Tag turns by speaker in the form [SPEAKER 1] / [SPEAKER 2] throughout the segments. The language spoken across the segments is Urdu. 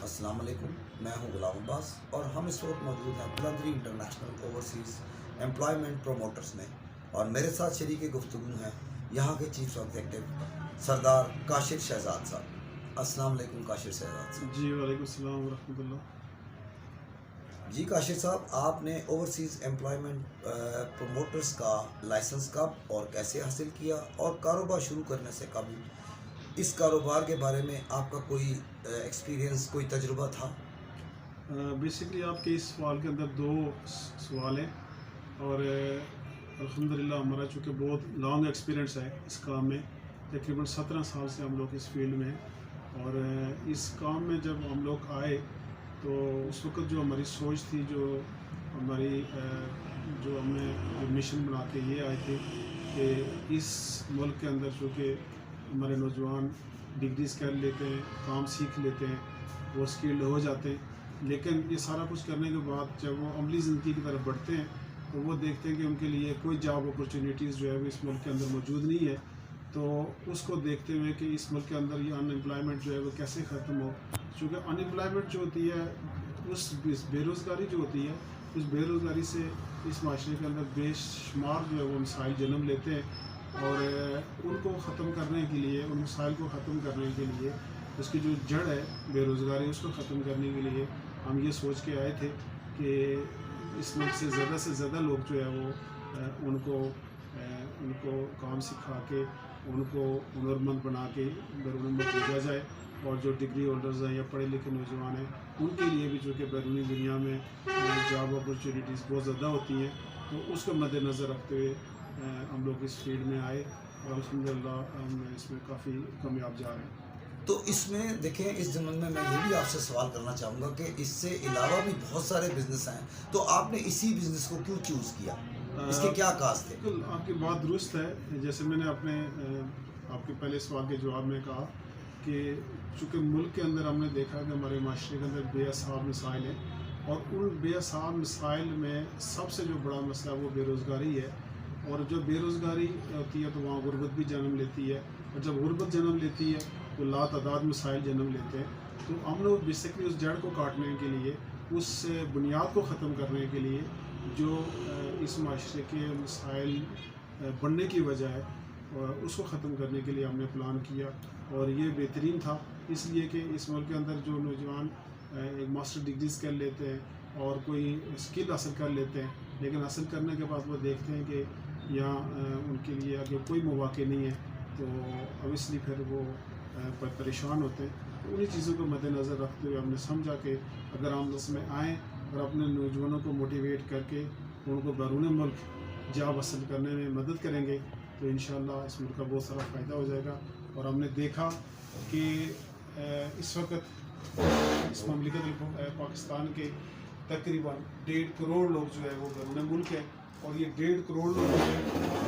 [SPEAKER 1] السلام علیکم، میں ہوں غلام عباس اور ہم اس وقت موجود ہیں بلندری انٹرنیشنل اوورسیز امپلائمنٹ پروموٹرز میں، اور میرے ساتھ شریک گفتگو ہیں یہاں کے چیف ایگزیکٹو سردار کاشر شہزاد صاحب۔ السلام علیکم کاشر شہزاد صاحب۔
[SPEAKER 2] جی وعلیکم السلام ورحمۃ اللہ۔
[SPEAKER 1] جی کاشر صاحب، آپ نے اوورسیز امپلائمنٹ پروموٹرز کا لائسنس کب اور کیسے حاصل کیا، اور کاروبار شروع کرنے سے قبل اس کاروبار کے بارے میں آپ کا کوئی ایکسپیرینس، کوئی تجربہ تھا؟
[SPEAKER 2] بیسکلی آپ کے اس سوال کے اندر دو سوال ہیں، اور الحمدللہ ہمارا چونکہ بہت لانگ ایکسپیرینس ہے اس کام میں، تقریباً 17 سال سے ہم لوگ اس فیلڈ میں ہیں۔ اور اس کام میں جب ہم لوگ آئے تو اس وقت جو ہماری سوچ تھی، جو ہماری جو ہمیں مشن بنا کے یہ آئے تھے کہ اس ملک کے اندر چونکہ ہمارے نوجوان ڈگریز کر لیتے ہیں، کام سیکھ لیتے ہیں، وہ اسکلڈ ہو جاتے ہیں، لیکن یہ سارا کچھ کرنے کے بعد جب وہ عملی زندگی کی طرف بڑھتے ہیں تو وہ دیکھتے ہیں کہ ان کے لیے کوئی جاب اپرچونیٹیز جو ہے وہ اس ملک کے اندر موجود نہیں ہے۔ تو اس کو دیکھتے ہوئے کہ اس ملک کے اندر یہ ان امپلائمنٹ جو ہے وہ کیسے ختم ہو، چونکہ ان امپلائمنٹ جو ہوتی ہے، اس بے روزگاری جو ہوتی ہے، اس بے روزگاری سے اس معاشرے کے اندر بے شمار جو ہے وہ مسائل جنم لیتے ہیں، اور ان کو ختم کرنے کے لیے، ان مسائل کو ختم کرنے کے لیے، اس کی جو جڑ ہے بے روزگاری، اس کو ختم کرنے کے لیے ہم یہ سوچ کے آئے تھے کہ اس ملک سے زیادہ لوگ جو ہے وہ ان کو کام سکھا کے، ان کو ہنرمند بنا کے بیرون ملک بھیجا جائے، اور جو ڈگری ہولڈرز ہیں یا پڑھے لکھے نوجوان ہیں ان کے لیے بھی چونکہ بیرونی دنیا میں جاب اپرچونیٹیز بہت زیادہ ہوتی ہیں، تو اس کو مد نظر رکھتے ہوئے ہم لوگ اس فیلڈ میں آئے، اور الحمدللہ ہم اس میں کافی کامیاب جا رہے ہیں۔
[SPEAKER 1] تو اس میں دیکھیں، اس ضمن میں یہ بھی آپ سے سوال کرنا چاہوں گا کہ اس سے علاوہ بھی بہت سارے بزنس ہیں، تو آپ نے اسی بزنس کو کیوں چوز کیا؟ اس کے کیا کاز تھے؟
[SPEAKER 2] بالکل آپ کی بات درست ہے، جیسے میں نے اپنے آپ کے پہلے سوال کے جواب میں کہا کہ چونکہ ملک کے اندر ہم نے دیکھا کہ ہمارے معاشرے کے اندر بے حساب مسائل ہیں، اور ان بے حساب مسائل میں سب سے جو بڑا مسئلہ وہ بے روزگاری ہے، اور جو بے روزگاری ہوتی ہے تو وہاں غربت بھی جنم لیتی ہے، اور جب غربت جنم لیتی ہے تو لاتعداد مسائل جنم لیتے ہیں۔ تو ہم لوگ بیسکلی اس جڑ کو کاٹنے کے لیے، اس بنیاد کو ختم کرنے کے لیے، جو اس معاشرے کے مسائل بڑھنے کی وجہ ہے، اس کو ختم کرنے کے لیے ہم نے پلان کیا، اور یہ بہترین تھا اس لیے کہ اس ملک کے اندر جو نوجوان ایک ماسٹر ڈگریز کر لیتے ہیں اور کوئی اسکل حاصل کر لیتے ہیں، لیکن حاصل کرنے کے بعد وہ دیکھتے ہیں کہ یہاں ان کے لیے آگے کوئی مواقع نہیں ہے، تو اوبیسلی پھر وہ پریشان ہوتے ہیں۔ تو انہیں چیزوں کو مد نظر رکھتے ہوئے ہم نے سمجھا کہ اگر ہم اس میں آئیں اور اپنے نوجوانوں کو موٹیویٹ کر کے ان کو بیرون ملک جاب حاصل کرنے میں مدد کریں گے تو انشاءاللہ اس ملک کا بہت سارا فائدہ ہو جائے گا۔ اور ہم نے دیکھا کہ اس وقت اس مملکت پاکستان کے تقریباً 1.5 کروڑ لوگ جو ہے وہ بیرون ملک ہیں، اور یہ 1.5 کروڑ لوگ جو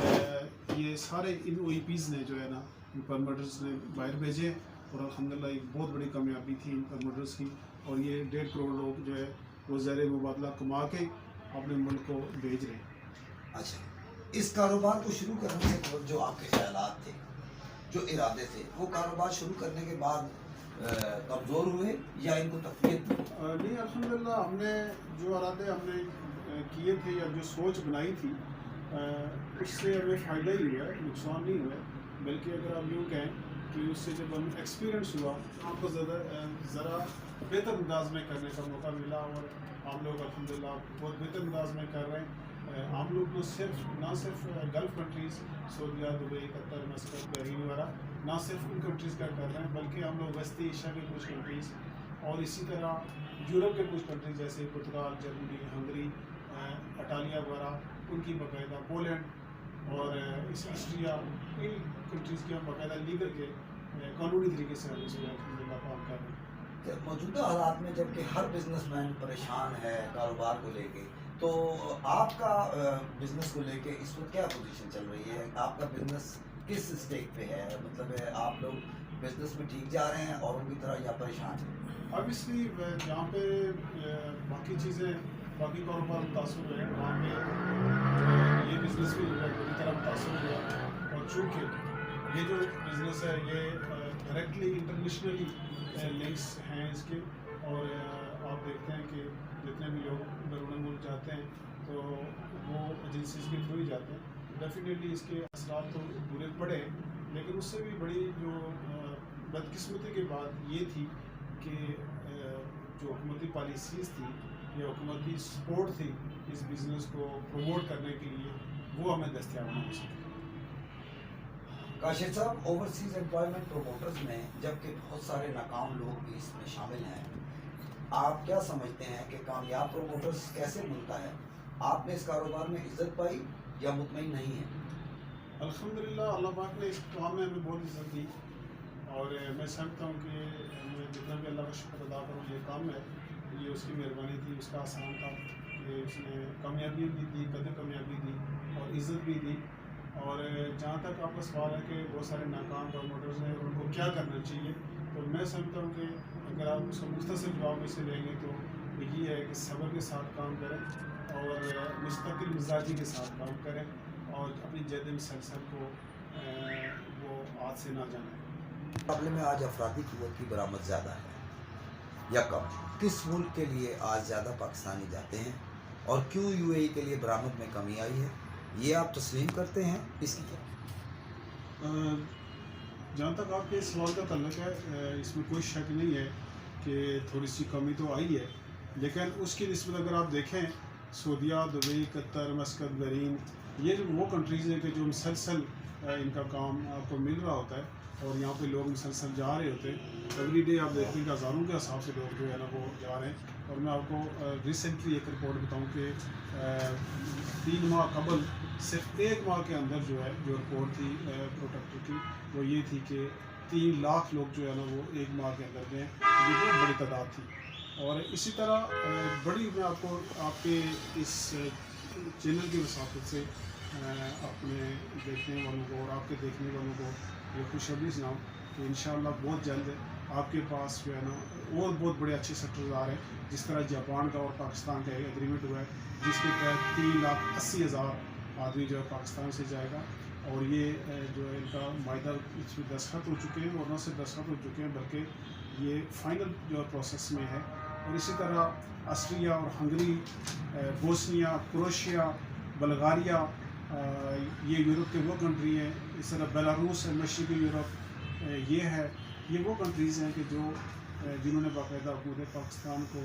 [SPEAKER 2] ہے یہ سارے ان او ای پیز نے جو ہے نا، ان پرموٹرز نے باہر بھیجے، اور الحمدللہ ایک بہت بڑی کامیابی تھی ان پرموٹرز کی، اور یہ 1.5 کروڑ لوگ جو ہے وہ زیر مبادلہ کما کے اپنے ملک کو بھیج رہے ہیں۔
[SPEAKER 1] اچھا، اس کاروبار کو شروع کرنے سے قبل جو آپ کے خیالات تھے، جو ارادے تھے، وہ کاروبار شروع کرنے کے بعد کمزور ہوئے یا ان کو تقویت ملی؟
[SPEAKER 2] نہیں، الحمدللہ ہم نے جو ارادے ہم نے کیے تھے یا جو سوچ بنائی تھی، اس سے ہمیں فائدہ ہی ہوا ہے، نقصان نہیں ہوا ہے، بلکہ اگر آپ یوں کہیں کہ اس سے جب ہم ایکسپیرئنس ہوا، ہم کو ذرا بہتر انداز میں کرنے کا موقع ملا، اور ہم لوگ الحمدللہ بہت بہتر انداز میں کر رہے ہیں۔ ہم لوگ نہ صرف گلف کنٹریز، سعودیہ، دبئی، قطر، مسقط، بحرین وغیرہ، نہ صرف ان کنٹریز کا کر رہے ہیں، بلکہ ہم لوگ وسطی ایشیا کے کچھ کنٹریز، اور اسی طرح یورپ کے کچھ کنٹریز جیسے پرتگال، جرمنی، ہنگری، اٹالیا وغیرہ، ان کی باقاعدہ پولینڈ اور آسٹریا، ان کنٹریز کی ہم باقاعدہ لیگر کے قانونی طریقے سے ہم اس میں الحمدللہ کام کر رہے ہیں۔
[SPEAKER 1] موجودہ حالات میں جب کہ ہر بزنس مین پریشان ہے کاروبار کو لے کے، تو آپ کا بزنس کو لے کے اس وقت کیا پوزیشن چل رہی ہے؟ آپ کا بزنس کس اسٹیج پہ ہے؟ مطلب ہے آپ لوگ بزنس میں ٹھیک جا رہے ہیں اور ان کی طرح یا پریشان ہیں؟
[SPEAKER 2] اوبیسلی جہاں پہ باقی چیزیں، باقی کاروبار متاثر ہوئے ہیں، وہاں پہ یہ بزنس بھی جو ہے پوری طرح متاثر ہوا، اور چونکہ یہ جو بزنس ہے یہ ڈائریکٹلی انٹرنیشنلی لنکس ہیں اس کے، اور آپ دیکھتے ہیں کہ جتنے بھی لوگ بیرون ملک جاتے ہیں تو وہ ایجنسیز کے تھرو ہی جاتے ہیں. ڈیفینیٹلی اس کے اثرات تو برے پڑے، لیکن اس سے بھی بڑی جو بدقسمتی کی بات یہ تھی کہ جو حکومتی پالیسیز تھی یا حکومتی سپورٹ تھی اس بزنس کو پروموٹ کرنے کے لیے، وہ ہمیں دستیاب نہیں ہو سکی.
[SPEAKER 1] کاشف صاحب، اوورسیز امپلائمنٹ پروموٹرز میں جبکہ بہت سارے ناکام لوگ بھی اس میں شامل ہیں، آپ کیا سمجھتے ہیں کہ کامیاب پروموٹرز کیسے ملتا ہے؟ آپ نے اس کاروبار میں عزت پائی یا مطمئن نہیں ہیں؟
[SPEAKER 2] الحمدللہ اللہ پاک نے اس کام میں ہمیں بہت عزت دی، اور میں سمجھتا ہوں کہ میں جتنا بھی اللہ کا شکر ادا کروں، یہ کام ہے یہ اس کی مہربانی تھی، اس کا آسان تھا کہ اس نے کامیابی بھی دی، قدر کامیابی دی اور عزت بھی دی. اور جہاں تک آپ کا سوال ہے کہ بہت سارے ناکام پروموٹرز ہیں ان کو کیا کرنا چاہیے، تو میں سمجھتا ہوں کہ اگر آپ اس کا مختصر جواب اسے لیں گے تو یہ ہے کہ صبر کے ساتھ کام کریں اور مستقل مزاجی کے ساتھ کام کریں اور اپنی جد مسلسل کو وہ ہاتھ سے نہ جائیں.
[SPEAKER 1] مقابلے میں آج افرادی قوت کی برآمد زیادہ ہے یا کم؟ کس ملک کے لیے آج زیادہ پاکستانی جاتے ہیں اور کیوں یو اے ای کے لیے برآمد میں کمی آئی ہے، یہ آپ تسلیم کرتے ہیں؟ اس کی کیا؟
[SPEAKER 2] جہاں تک آپ کے سوال کا تعلق ہے، اس میں کوئی شک نہیں ہے کہ تھوڑی سی کمی تو آئی ہے، لیکن اس کی نسبت اگر آپ دیکھیں سعودیہ، دبئی، قطر، مسقط، بحرین، یہ جو وہ کنٹریز ہیں کہ جو مسلسل ان کا کام آپ کو مل رہا ہوتا ہے اور یہاں پہ لوگ مسلسل جا رہے ہوتے ہیں. ایوری ڈے آپ دیکھیں کہ ہزاروں کے حساب سے لوگ جو ہے نا وہ جا رہے ہیں. اور میں آپ کو ریسنٹلی ایک رپورٹ بتاؤں کہ 3 ماہ قبل صرف 1 ماہ کے اندر جو ہے جو رپورٹ تھی پروڈکٹ کی، وہ یہ تھی کہ 3 لاکھ لوگ جو ہے نا وہ 1 ماہ کے اندر گئے. یہ بہت بڑی تعداد تھی. اور اسی طرح بڑی میں آپ کو آپ کے اس چینل کی وساطت سے اپنے دیکھنے والوں کو اور آپ کے دیکھنے والوں کو یہ خوشخبری سناؤں کہ انشاءاللہ بہت جلد آپ کے پاس جو ہے نا اور بہت بڑے اچھے سیکٹرز آ رہے ہیں. جس طرح جاپان کا اور پاکستان کا ایک ایگریمنٹ ہوا ہے جس کے تحت 3,80,000 آدمی جو ہے پاکستان سے جائے گا، اور یہ جو ہے ان کا معاہدہ اس میں دستخط ہو چکے ہیں، اور نہ صرف دستخط ہو چکے ہیں بلکہ یہ فائنل جو ہے پروسیس میں ہے. اور اسی طرح آسٹریا اور ہنگری، بوسنیا، کروشیا، بلغاریہ، یہ یورپ کے وہ کنٹری ہیں. اس طرح بیلاروس ہے، مشرقی یورپ یہ ہے. یہ وہ کنٹریز ہیں کہ جو جنہوں نے باقاعدہ حکومت پاکستان کو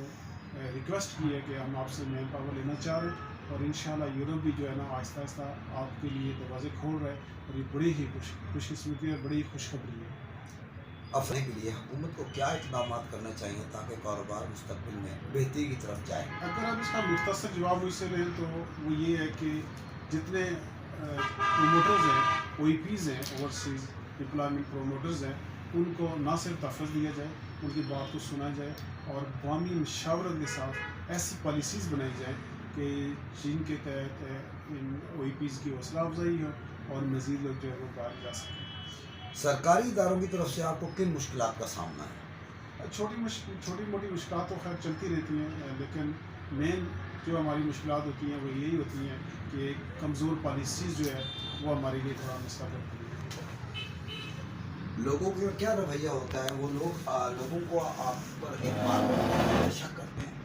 [SPEAKER 2] ریکویسٹ کی ہے کہ ہم آپ سے مین پاور لینا چاہ رہے ہیں. اور انشاءاللہ یورپ بھی جو ہے نا آہستہ آہستہ آپ کے لیے دروازے کھول رہا ہے، اور یہ بڑی ہی خوش قسمتی ہے، بڑی ہی خوشخبری ہے.
[SPEAKER 1] افراد کے لیے حکومت کو کیا اقدامات کرنا چاہیے تاکہ کاروبار مستقبل میں بہتری کی طرف جائے؟
[SPEAKER 2] اگر آپ اس کا مختصر جواب مجھ سے لیں تو وہ یہ ہے کہ جتنے پروموٹرز ہیں، او ای پیز ہیں، اوورسیز امپلائمنٹ پروموٹرز ہیں، ان کو نہ صرف تحفظ دیا جائے، ان کی بات کو سنا جائے اور عوامی مشاورت کے ساتھ ایسی پالیسیز بنائی جائیں کہ جن کے تحت ان او ای پیز کی حوصلہ افزائی ہو اور مزید لوگ جو ہے وہ باہر جا سکیں.
[SPEAKER 1] سرکاری اداروں کی طرف سے آپ کو کن مشکلات کا سامنا ہے؟
[SPEAKER 2] چھوٹی موٹی مشکلات تو خیر چلتی رہتی ہیں، لیکن مین جو ہماری مشکلات ہوتی ہیں وہ یہی ہوتی ہیں کہ کمزور پالیسیز جو ہے وہ ہمارے لیے تھوڑا مسئلہ کرتی ہیں.
[SPEAKER 1] لوگوں کا کیا رویہ ہوتا ہے؟ وہ لوگوں کو آپ پر اعتماد کرتے ہیں، شک کرتے ہیں؟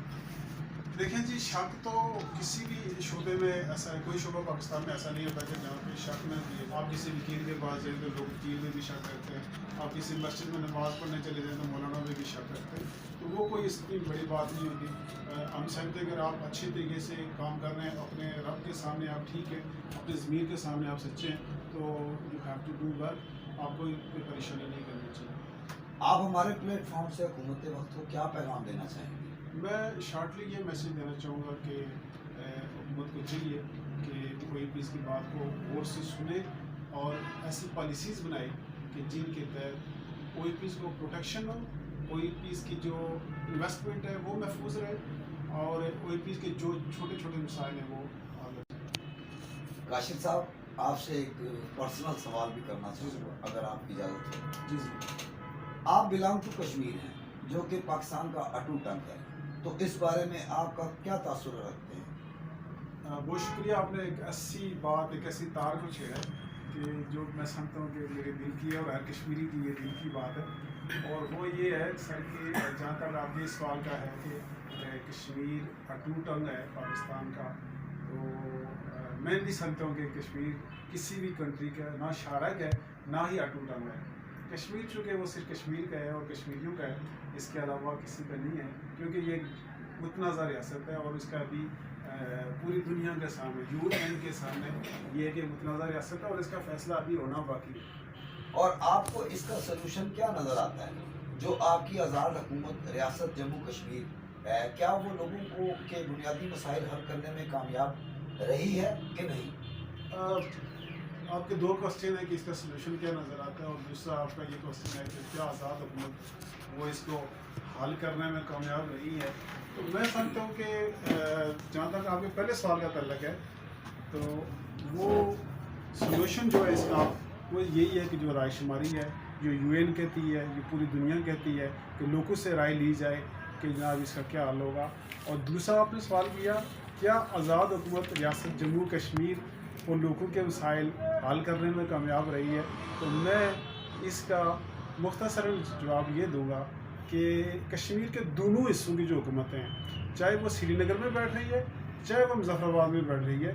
[SPEAKER 2] دیکھیں جی، شک تو کسی بھی شعبے میں ایسا ہے، کوئی شعبہ پاکستان میں ایسا نہیں ہوتا کہ جہاں پہ شک نہ کیے. آپ کسی وکیل کے پاس جائیں تو لوگ وکیل میں بھی شک کرتے ہیں، آپ کسی مسجد میں نماز پڑھنے چلے جائیں تو مولانا میں بھی شک کرتے ہیں. تو وہ کوئی اس کی بڑی بات نہیں ہوتی. ہم سمجھتے ہیں اگر آپ اچھی طریقے سے کام کر رہے ہیں، اپنے رب کے سامنے آپ ٹھیک ہے، اپنے ضمیر کے سامنے آپ سچے ہیں، تو you have to do work. آپ کو کوئی پریشانی نہیں کرنی چاہیے.
[SPEAKER 1] آپ ہمارے پلیٹ فارم سے حکومت وقت کو کیا پیغام دینا چاہیں گے؟
[SPEAKER 2] میں شارٹلی یہ میسیج دینا چاہوں گا کہ حکومت کو چاہیے کہ او ای پیز کی بات کو غور سے سنے اور ایسی پالیسیز بنائے کہ جن کے تحت او ای پیز کو پروٹیکشن ہو، او ای پیز کی جو انویسٹمنٹ ہے وہ محفوظ رہے، اور او ای پیز کے جو چھوٹے چھوٹے مسائل ہیں وہ حل ہو جائیں.
[SPEAKER 1] کاشف صاحب، آپ سے ایک پرسنل سوال بھی کرنا چاہوں گا اگر آپ کی اجازت ہو.
[SPEAKER 2] جی جی.
[SPEAKER 1] آپ بلانگ ٹو کشمیر ہیں جو کہ پاکستان کا اٹوٹ انگ ہے، تو اس بارے میں آپ کا کیا تاثر رکھتے ہیں؟
[SPEAKER 2] بہت شکریہ، آپ نے ایک ایسی بات، ایک ایسی تار کو چھیڑا ہے کہ جو میں سمجھتا ہوں کہ میرے دل کی ہے اور ہر کشمیری کی یہ دل کی بات ہے، اور وہ یہ ہے سر کہ جہاں تک آپ یہ سوال کا ہے کہ کشمیر اٹوٹ انگ ہے پاکستان کا، تو میں نہیں سمجھتا ہوں کہ کشمیر کسی بھی کنٹری کا نہ شارک ہے نہ ہی اٹوٹ انگ ہے۔ کشمیر چونکہ وہ صرف کشمیر کا ہے اور کشمیریوں کا ہے، اس کے علاوہ کسی کا نہیں ہے، کیونکہ یہ متنازع ریاست ہے اور اس کا ابھی پوری دنیا کے سامنے UN کے سامنے یہ ہے کہ متنازع ریاست ہے اور اس کا فیصلہ ابھی ہونا باقی ہے۔
[SPEAKER 1] اور آپ کو اس کا سلوشن کیا نظر آتا ہے جو آپ کی آزاد حکومت ریاست جموں کشمیر ہے، کیا وہ لوگوں کو کے بنیادی مسائل حل کرنے میں کامیاب رہی ہے کہ نہیں؟
[SPEAKER 2] آپ کے دو کوسچن ہیں کہ اس کا سلوشن کیا نظر آتا ہے، اور دوسرا آپ کا یہ کوسچن ہے کہ کیا آزاد حکومت وہ اس کو حل کرنے میں کامیاب رہی ہے۔ تو میں سمجھتا ہوں کہ جہاں تک آپ کے پہلے سوال کا تعلق ہے تو وہ سلوشن جو ہے اس کا وہ یہی ہے کہ جو رائے شماری ہے، جو UN کہتی ہے، یہ پوری دنیا کہتی ہے کہ لوگوں سے رائے لی جائے کہ جناب اس کا کیا حل ہوگا۔ اور دوسرا آپ نے سوال کیا کیا آزاد حکومت ریاست جموں کشمیر وہ لوگوں کے مسائل حل کرنے میں کامیاب رہی ہے، تو میں اس کا مختصراً جواب یہ دوں گا کہ کشمیر کے دونوں حصوں کی جو حکومتیں ہیں، چاہے وہ سری نگر میں بیٹھ رہی ہے چاہے وہ مظفر آباد میں بیٹھ رہی ہے،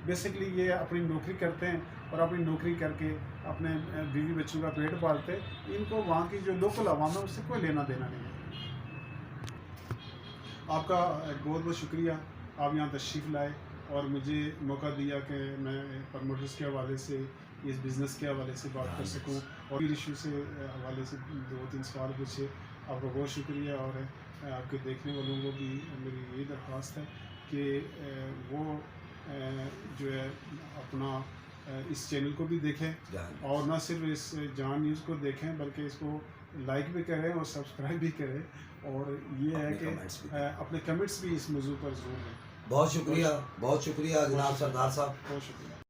[SPEAKER 2] بیسیکلی یہ اپنی نوکری کرتے ہیں اور اپنی نوکری کر کے اپنے بیوی بچوں کا پیٹ پالتے ہیں، ان کو وہاں کی جو لوکل عوام ہے اس سے کوئی لینا دینا نہیں ہے۔ آپ کا بہت بہت شکریہ، آپ یہاں تشریف لائے اور مجھے موقع دیا کہ میں پروموٹرز کے حوالے سے اس بزنس کے حوالے سے بات کر سکوں اور ایشو سے حوالے سے 2-3 سوال پوچھے۔ آپ کا بہت شکریہ، اور آپ کے دیکھنے والوں کو بھی میری یہی درخواست ہے کہ وہ جو ہے اپنا اس چینل کو بھی دیکھیں، اور نہ صرف اس جہاں نیوز کو دیکھیں بلکہ اس کو لائک بھی کریں اور سبسکرائب بھی کریں، اور یہ ہے کہ اپنے کمنٹس بھی اس موضوع پر ضرور دیں۔
[SPEAKER 1] بہت شکریہ جناب سردار صاحب،
[SPEAKER 2] بہت شکریہ۔